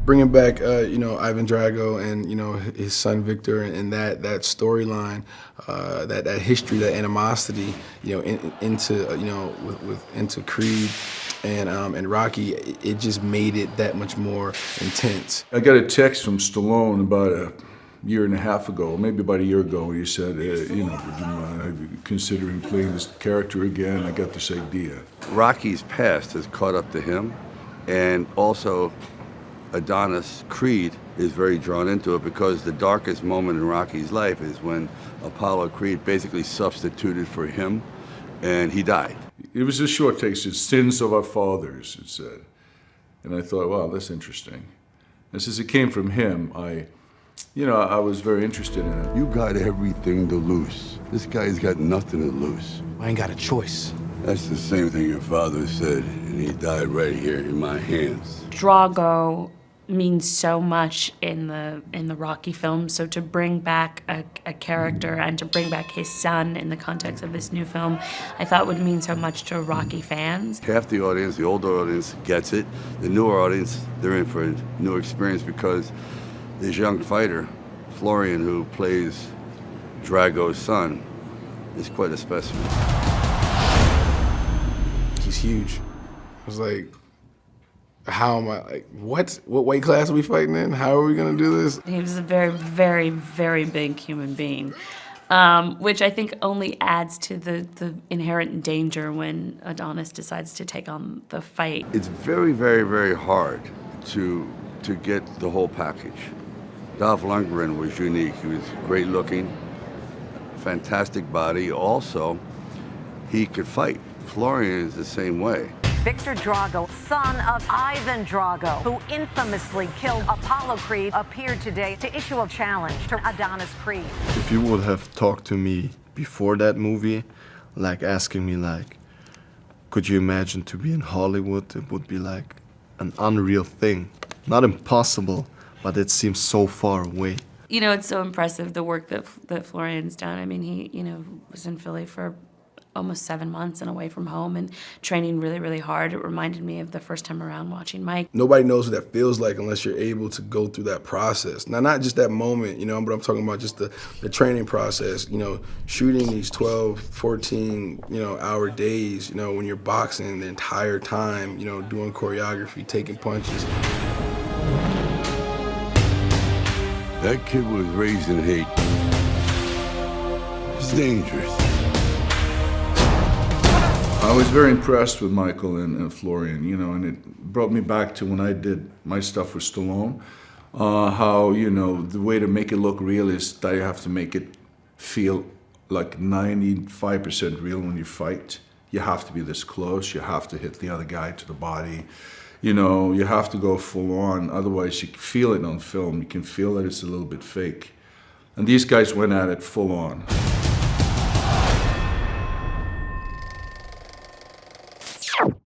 Bringing back, Ivan Drago and, his son Victor and that storyline, that history, that animosity, into, into Creed and Rocky, it just made it that much more intense. I got a text from Stallone about a year and a half ago, maybe about a year ago, where he said, would you mind considering playing this character again? I got this idea. Rocky's past has caught up to him, and also Adonis, Creed, is very drawn into it because the darkest moment in Rocky's life is when Apollo Creed basically substituted for him, and he died. It was a short text, it's Sins of Our Fathers, it said. And I thought, wow, that's interesting. And since it came from him, I was very interested in it. You got everything to lose. This guy's got nothing to lose. I ain't got a choice. That's the same thing your father said, and he died right here in my hands. Drago means so much in the Rocky films, so to bring back a character and to bring back his son in the context of this new film, I thought would mean so much to Rocky fans. Half the audience, the older audience, gets it. The newer audience, they're in for a new experience because this young fighter, Florian, who plays Drago's son, is quite a specimen. He's huge. I was like, how am I, what weight class are we fighting in? How are we gonna do this? He was a very, very, very big human being, which I think only adds to the inherent danger when Adonis decides to take on the fight. It's very, very, very hard to get the whole package. Dolph Lundgren was unique. He was great looking, fantastic body. Also, he could fight. Florian is the same way. Victor Drago, son of Ivan Drago, who infamously killed Apollo Creed, appeared today to issue a challenge to Adonis Creed. If you would have talked to me before that movie, like asking me like, could you imagine to be in Hollywood? It would be like an unreal thing. Not impossible, but it seems so far away. It's so impressive, the work that Florian's done. I mean, he, was in Philly for almost 7 months and away from home and training really, really hard. It reminded me of the first time around watching Mike. Nobody knows what that feels like unless you're able to go through that process. Now, not just that moment, but I'm talking about just the training process, shooting these 12, 14, hour days, when you're boxing the entire time, doing choreography, taking punches. That kid was raised in hate. It's dangerous. I was very impressed with Michael and Florian, and it brought me back to when I did my stuff with Stallone, how, the way to make it look real is that you have to make it feel like 95% real when you fight. You have to be this close, you have to hit the other guy to the body, you have to go full on, otherwise you can feel it on film, you can feel that it's a little bit fake. And these guys went at it full on.